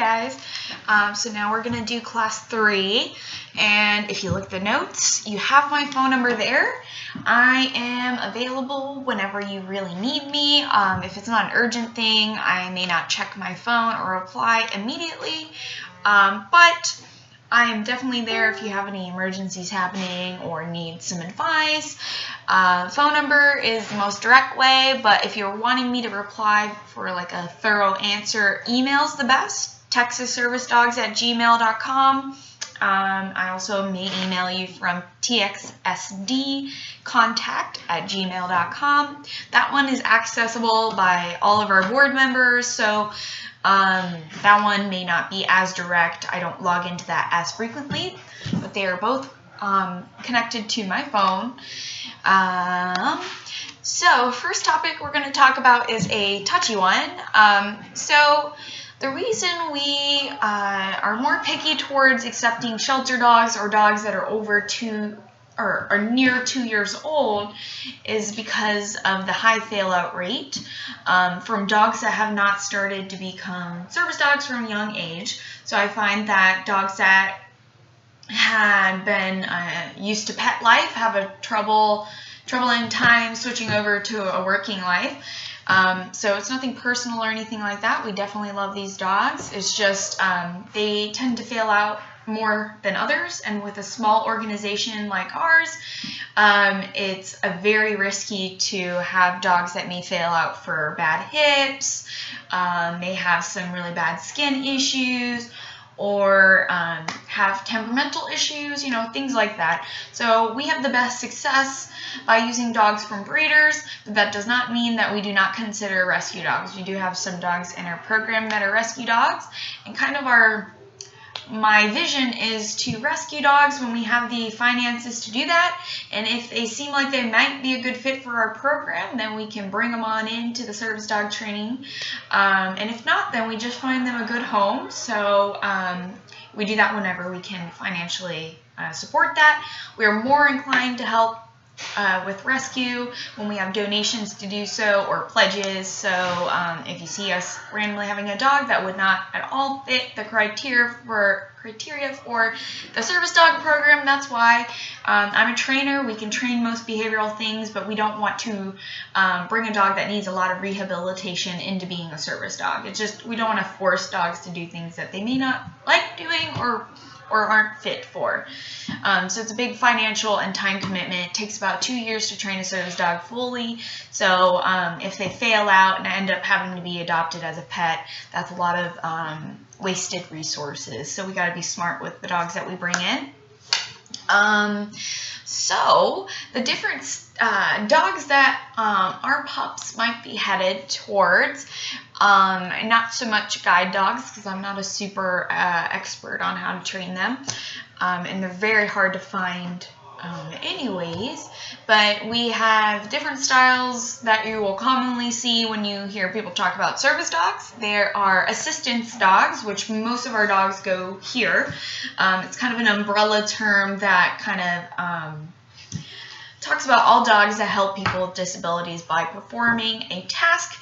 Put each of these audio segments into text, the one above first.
guys, so now we're going to do class 3, and if you look at the notes, you have my phone number there. I am available whenever you really need me. If it's not an urgent thing, I may not check my phone or reply immediately, but I am definitely there if you have any emergencies happening or need some advice. Phone number is the most direct way, but if you're wanting me to reply for like a thorough answer, email's the best. texasservicedogs@gmail.com. I also may email you from txsdcontact@gmail.com. That one is accessible by all of our board members, so that one may not be as direct. I don't log into that as frequently, but they are both connected to my phone. So first topic we're going to talk about is a touchy one. So the reason we are more picky towards accepting shelter dogs or dogs that are over 2 or are near 2 years old is because of the high fail-out rate from dogs that have not started to become service dogs from a young age. So I find that dogs that had been used to pet life have a troubling time switching over to a working life. So it's nothing personal or anything like that. We definitely love these dogs. It's just they tend to fail out more than others, and with a small organization like ours, it's very risky to have dogs that may fail out for bad hips, may have some really bad skin issues, or have temperamental issues, things like that. So we have the best success by using dogs from breeders, but that does not mean that we do not consider rescue dogs. We do have some dogs in our program that are rescue dogs, and kind of my vision is to rescue dogs when we have the finances to do that, and if they seem like they might be a good fit for our program, then we can bring them on into the service dog training, and if not, then we just find them a good home. So we do that whenever we can financially support that. We are more inclined to help with rescue when we have donations to do so, or pledges. So if you see us randomly having a dog that would not at all fit the criteria for the service dog program, that's why. I'm a trainer. We can train most behavioral things, but we don't want to bring a dog that needs a lot of rehabilitation into being a service dog. It's just, we don't want to force dogs to do things that they may not like doing or aren't fit for. So it's a big financial and time commitment. It takes about 2 years to train a service dog fully. So if they fail out and end up having to be adopted as a pet, that's a lot of wasted resources. So we got to be smart with the dogs that we bring in. So the different dogs that our pups might be headed towards, not so much guide dogs, because I'm not a super expert on how to train them, and they're very hard to find anyways, but we have different styles that you will commonly see when you hear people talk about service dogs. There are assistance dogs, which most of our dogs go here. It's kind of an umbrella term that kind of talks about all dogs that help people with disabilities by performing a task,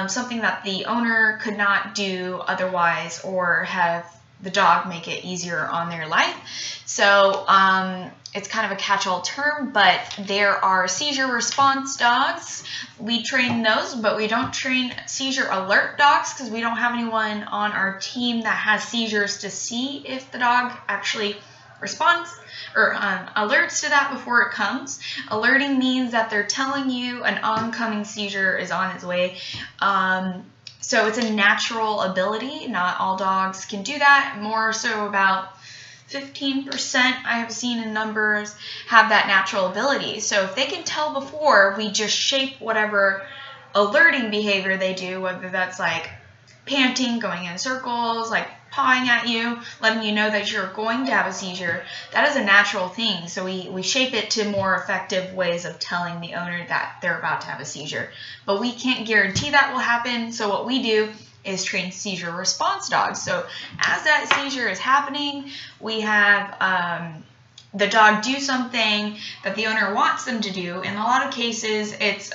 something that the owner could not do otherwise, or have the dog make it easier on their life. So it's kind of a catch-all term, but there are seizure response dogs. We train those, but we don't train seizure alert dogs because we don't have anyone on our team that has seizures to see if the dog actually responds or alerts to that before it comes. Alerting means that they're telling you an oncoming seizure is on its way. So it's a natural ability. Not all dogs can do that. More so about 15% I have seen in numbers have that natural ability. So if they can tell before, we just shape whatever alerting behavior they do, whether that's like panting, going in circles, like pawing at you, letting you know that you're going to have a seizure. That is a natural thing. So we shape it to more effective ways of telling the owner that they're about to have a seizure. But we can't guarantee that will happen. So what we do is train seizure response dogs. So as that seizure is happening, we have the dog do something that the owner wants them to do. In a lot of cases, it's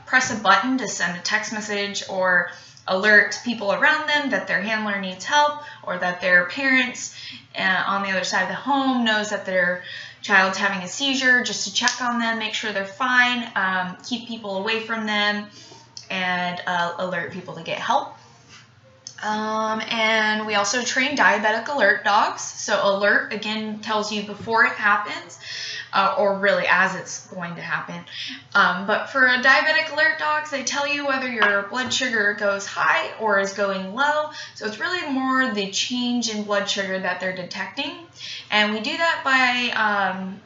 press a button to send a text message or alert people around them that their handler needs help, or that their parents on the other side of the home knows that their child's having a seizure, just to check on them, make sure they're fine, keep people away from them, and alert people to get help. And we also train diabetic alert dogs. So alert, again, tells you before it happens, or really as it's going to happen. But for diabetic alert dogs, they tell you whether your blood sugar goes high or is going low. So it's really more the change in blood sugar that they're detecting. And we do that by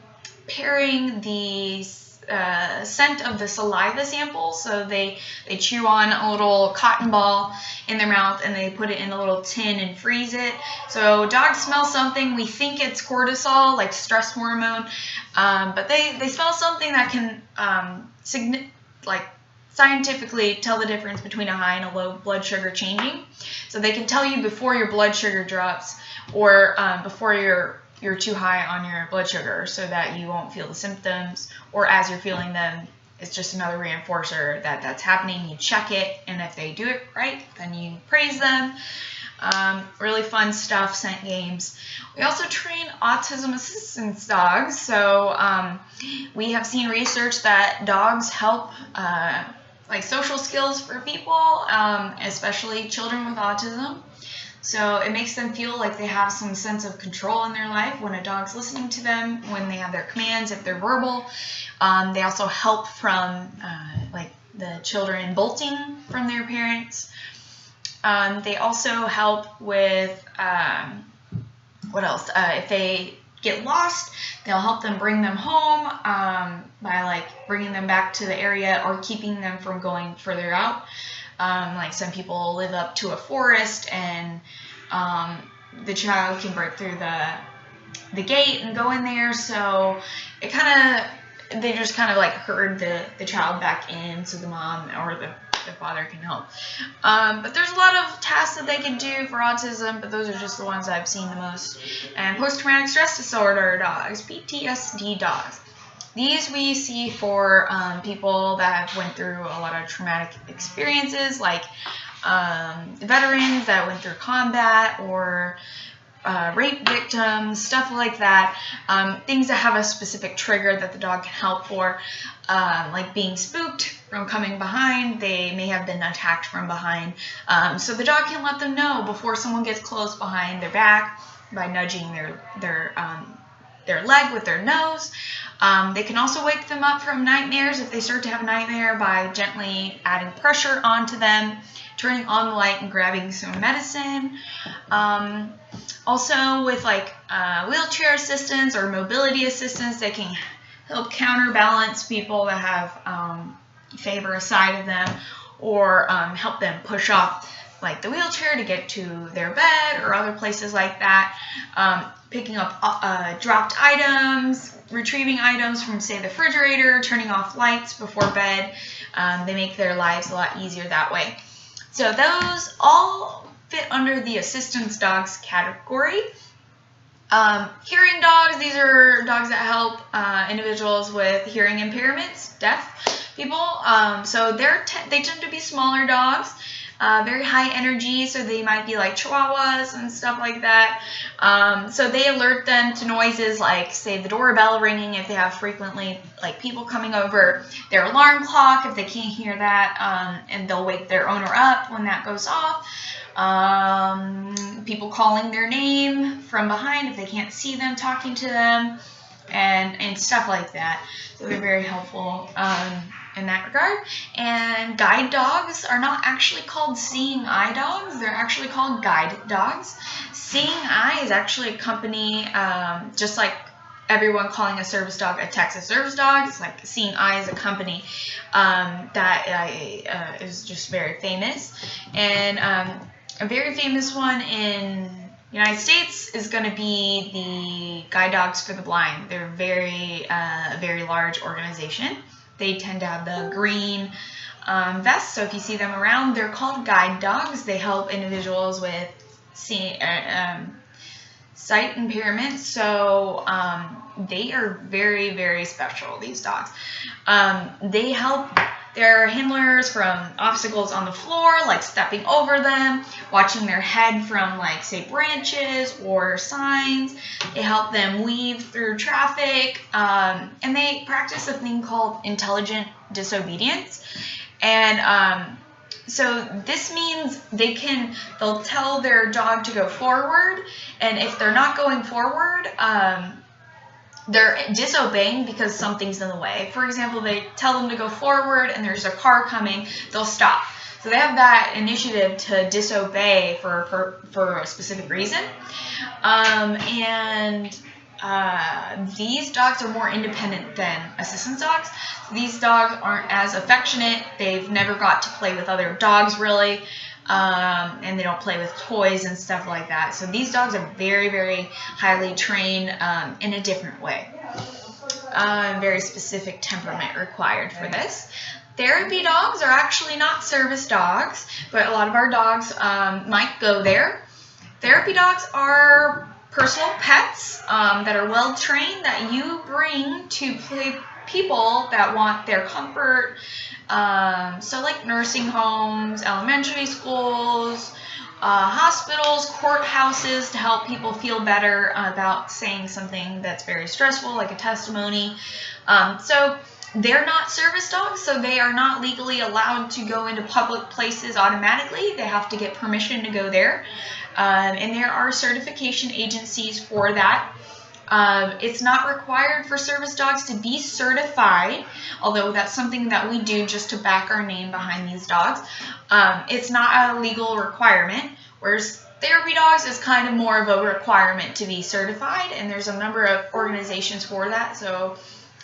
pairing the scent of the saliva sample. So they chew on a little cotton ball in their mouth and they put it in a little tin and freeze it. So dogs smell something. We think it's cortisol, like stress hormone, but they smell something that can scientifically tell the difference between a high and a low blood sugar changing. So they can tell you before your blood sugar drops, or before you're too high on your blood sugar, so that you won't feel the symptoms, or as you're feeling them, it's just another reinforcer that that's happening. You check it, and if they do it right, then you praise them. Really fun stuff, scent games. We also train autism assistance dogs. So we have seen research that dogs help like social skills for people, especially children with autism. So it makes them feel like they have some sense of control in their life when a dog's listening to them, when they have their commands, if they're verbal. They also help from like the children bolting from their parents. They also help with, what else? If they get lost, they'll help them bring them home by like bringing them back to the area or keeping them from going further out. Like some people live up to a forest and the child can break through the gate and go in there, so it they just kind of like herd the child back in so the mom or the father can help. But there's a lot of tasks that they can do for autism, but those are just the ones I've seen the most. And post-traumatic stress disorder dogs, PTSD dogs. These we see for people that have went through a lot of traumatic experiences, like veterans that went through combat, or rape victims, stuff like that. Things that have a specific trigger that the dog can help for, like being spooked from coming behind. They may have been attacked from behind. So the dog can let them know before someone gets close behind their back by nudging their leg with their nose. They can also wake them up from nightmares if they start to have a nightmare by gently adding pressure onto them, turning on the light and grabbing some medicine. Also with like wheelchair assistance or mobility assistance, they can help counterbalance people that have favor a side of them, or help them push off like the wheelchair to get to their bed or other places like that. Picking up dropped items, retrieving items from, say, the refrigerator, turning off lights before bed. They make their lives a lot easier that way. So those all fit under the assistance dogs category. Hearing dogs, these are dogs that help individuals with hearing impairments, deaf people. So they tend to be smaller dogs. Very high energy, so they might be like chihuahuas and stuff like that. So they alert them to noises like, say, the doorbell ringing if they have frequently like people coming over, their alarm clock if they can't hear that, and they'll wake their owner up when that goes off. People calling their name from behind if they can't see them, talking to them, and stuff like that. So they're very helpful in that regard. And guide dogs are not actually called seeing eye dogs. They're actually called guide dogs. Seeing eye is actually a company, just like everyone calling a service dog a Texas service dog. It's like Seeing Eye is a company that is just very famous. And a very famous one in the United States is going to be the Guide Dogs for the Blind. They're a very large organization. They tend to have the green vests, so if you see them around, they're called guide dogs. They help individuals with sight impairment, so they are very, very special, these dogs. They help They're handlers from obstacles on the floor, like stepping over them, watching their head from, like, say, branches or signs. They help them weave through traffic, and they practice a thing called intelligent disobedience. And so this means they'll tell their dog to go forward, and if they're not going forward, they're disobeying because something's in the way. For example, they tell them to go forward and there's a car coming, they'll stop. So they have that initiative to disobey for a specific reason. These dogs are more independent than assistance dogs. These dogs aren't as affectionate. They've never got to play with other dogs really. And they don't play with toys and stuff like that. So these dogs are very, very highly trained in a different way. Very specific temperament required for this. Therapy dogs are actually not service dogs, but a lot of our dogs might go there. Therapy dogs are personal pets that are well trained that you bring to people that want their comfort. So like nursing homes, elementary schools, hospitals, courthouses, to help people feel better about saying something that's very stressful, like a testimony. So they're not service dogs, so they are not legally allowed to go into public places automatically. They have to get permission to go there. And there are certification agencies for that. It's not required for service dogs to be certified, although that's something that we do just to back our name behind these dogs. It's not a legal requirement, whereas therapy dogs is kind of more of a requirement to be certified, and there's a number of organizations for that, so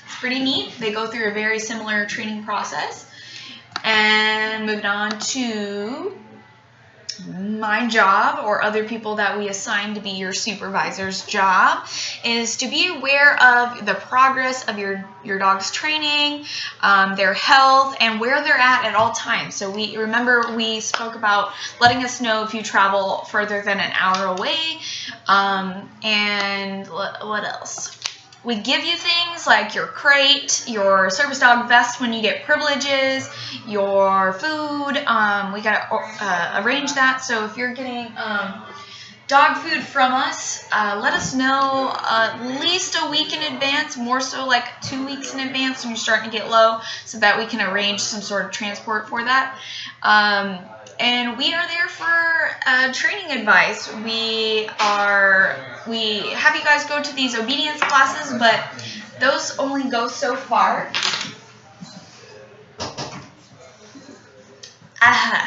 it's pretty neat. They go through a very similar training process. And moving on to my job, or other people that we assign to be your supervisor's job, is to be aware of the progress of your dog's training, their health, and where they're at all times. So we spoke about letting us know if you travel further than an hour away, and what else? We give you things like your crate, your service dog vest when you get privileges, your food. We got to arrange that. So if you're getting dog food from us, let us know at least a week in advance, more so like 2 weeks in advance when you're starting to get low, so that we can arrange some sort of transport for that. And we are there for training advice. We have you guys go to these obedience classes, but those only go so far.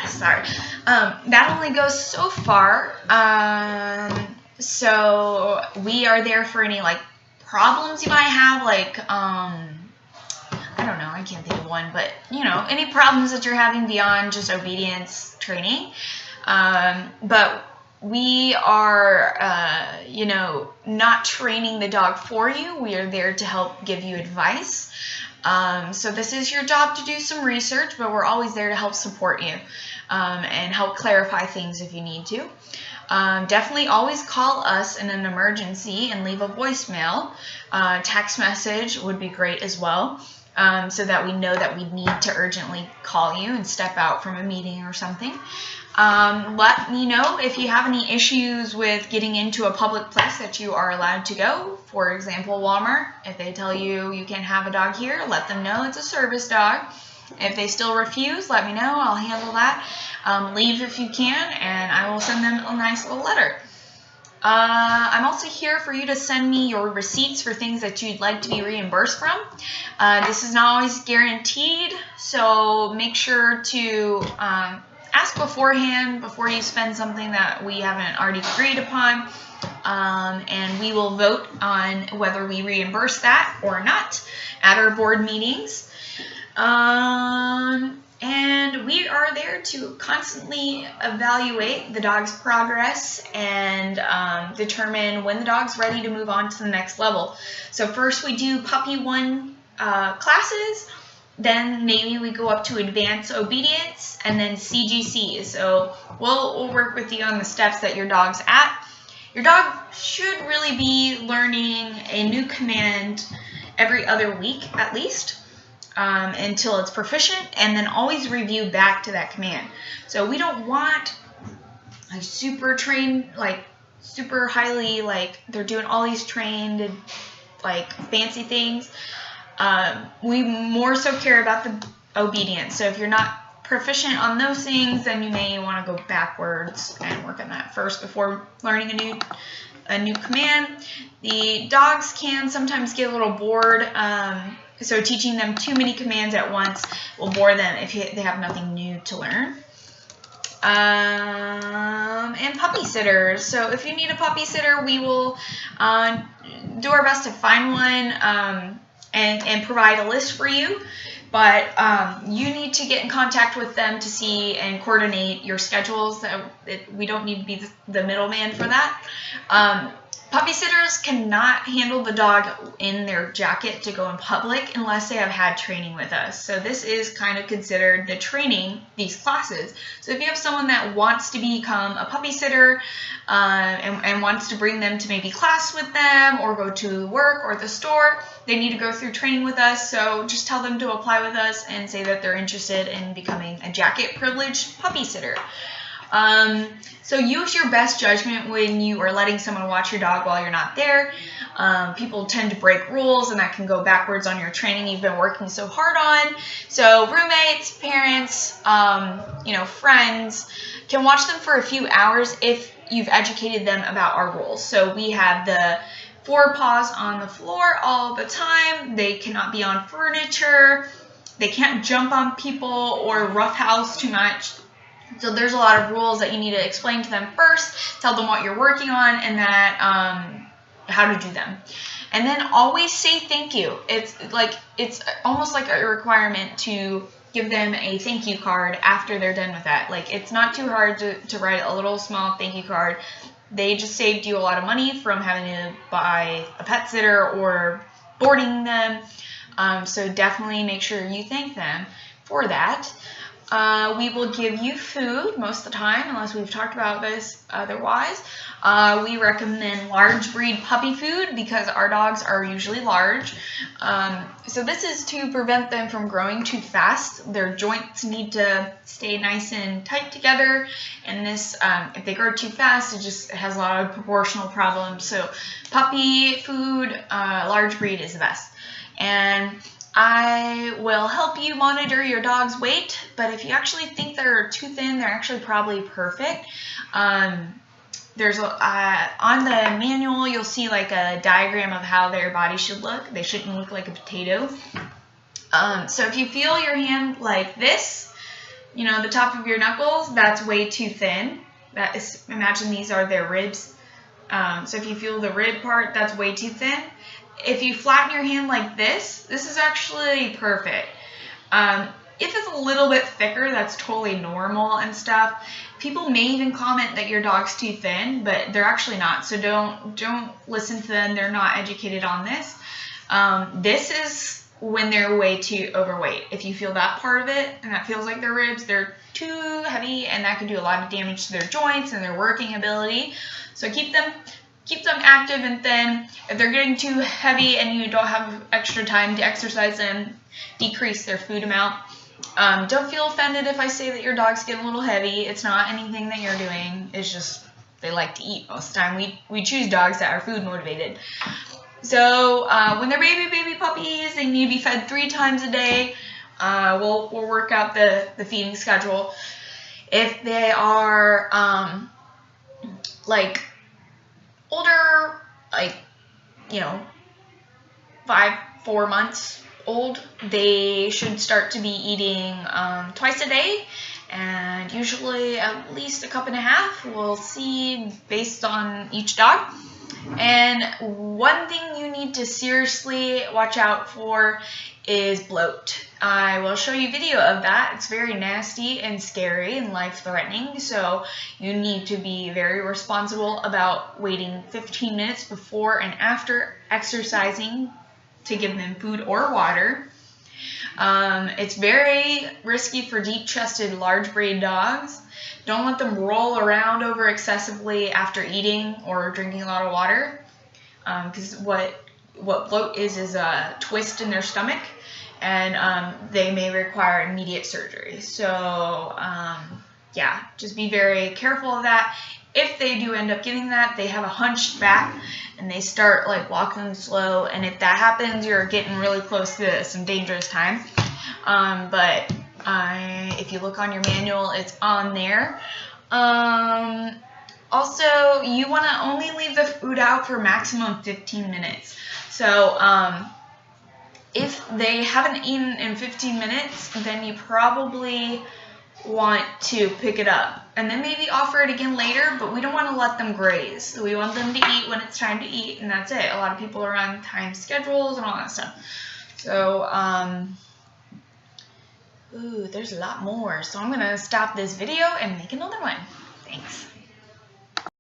Sorry. That only goes so far. So we are there for any like problems you might have, like I don't know, I can't think of one, but you know, any problems that you're having beyond just obedience training. But we are, you know, not training the dog for you. We are there to help give you advice. So this is your job to do some research, but we're always there to help support you and help clarify things if you need to. Definitely always call us in an emergency and leave a voicemail. Text message would be great as well, so that we know that we need to urgently call you and step out from a meeting or something. Let me know if you have any issues with getting into a public place that you are allowed to go. For example, Walmart. If they tell you you can't have a dog here, let them know it's a service dog. If they still refuse, let me know. I'll handle that. Leave if you can, and I will send them a nice little letter. I'm also here for you to send me your receipts for things that you'd like to be reimbursed from. This is not always guaranteed, so make sure to ask beforehand before you spend something that we haven't already agreed upon, and we will vote on whether we reimburse that or not at our board meetings. And we are there to constantly evaluate the dog's progress and determine when the dog's ready to move on to the next level. So first we do Puppy 1 classes, then maybe we go up to Advanced Obedience, and then CGC. So we'll work with you on the steps that your dog's at. Your dog should really be learning a new command every other week at least. until it's proficient, and then always review back to that command. So we don't want a super trained, like super highly, like they're doing all these trained, like fancy things. We more so care about the obedience. So if you're not proficient on those things, then you may want to go backwards and work on that first before learning a new command. The dogs can sometimes get a little bored. So teaching them too many commands at once will bore them if they have nothing new to learn. And puppy sitters. So if you need a puppy sitter, we will do our best to find one and provide a list for you. But you need to get in contact with them to see and coordinate your schedules. We don't need to be the middleman for that. Puppy sitters cannot handle the dog in their jacket to go in public unless they have had training with us. So this is kind of considered the training, these classes. So if you have someone that wants to become a puppy sitter and wants to bring them to maybe class with them or go to work or the store, they need to go through training with us. So just tell them to apply with us and say that they're interested in becoming a jacket privileged puppy sitter. So use your best judgment when you are letting someone watch your dog while you're not there. People tend to break rules, and that can go backwards on your training you've been working so hard on. So roommates, parents, friends can watch them for a few hours if you've educated them about our rules. So we have the 4 paws on the floor all the time. They cannot be on furniture. They can't jump on people or roughhouse too much. So there's a lot of rules that you need to explain to them first, tell them what you're working on, and that how to do them. And then always say thank you. It's almost like a requirement to give them a thank you card after they're done with that. Like, it's not too hard to write a little small thank you card. They just saved you a lot of money from having to buy a pet sitter or boarding them. So definitely make sure you thank them for that. We will give you food most of the time, unless we've talked about this otherwise. We recommend large breed puppy food because our dogs are usually large. So this is to prevent them from growing too fast. Their joints need to stay nice and tight together, and this, if they grow too fast, it just has a lot of proportional problems. So puppy food, large breed is the best. And I will help you monitor your dog's weight, but if you actually think they're too thin, they're actually probably perfect. There's on the manual, you'll see like a diagram of how their body should look. They shouldn't look like a potato. So if you feel your hand like this, the top of your knuckles, that's way too thin. That is, imagine these are their ribs. So if you feel the rib part, that's way too thin. If you flatten your hand like this is actually perfect. If it's a little bit thicker, that's totally normal and stuff. People may even comment that your dog's too thin, but they're actually not. So don't listen to them. They're not educated on this. This is when they're way too overweight. If you feel that part of it, and that feels like their ribs, they're too heavy, and that can do a lot of damage to their joints and their working ability. So keep them active and thin. If they're getting too heavy and you don't have extra time to exercise them, decrease their food amount. Don't feel offended if I say that your dog's getting a little heavy. It's not anything that you're doing. It's just they like to eat most of the time. We choose dogs that are food motivated. So when they're baby puppies, they need to be fed 3 times a day. We'll work out the feeding schedule. If they are like older, like 4 months old, they should start to be eating twice a day, and usually at least a cup and a half. We'll see based on each dog. And one thing you need to seriously watch out for is bloat. I will show you video of that. It's very nasty and scary and life-threatening, so you need to be very responsible about waiting 15 minutes before and after exercising to give them food or water. It's very risky for deep-chested, large-braid dogs. Don't let them roll around over excessively after eating or drinking a lot of water, because what bloat is a twist in their stomach, and they may require immediate surgery. So yeah, just be very careful of that. If they do end up getting that, they have a hunched back and they start like walking slow, and if that happens, you're getting really close to some dangerous time. But if you look on your manual, it's on there. Also, you want to only leave the food out for maximum 15 minutes. So if they haven't eaten in 15 minutes, then you probably want to pick it up and then maybe offer it again later, but we don't want to let them graze. So we want them to eat when it's time to eat, and that's it. A lot of people are on time schedules and all that stuff. So ooh, there's a lot more. So I'm going to stop this video and make another one. Thanks.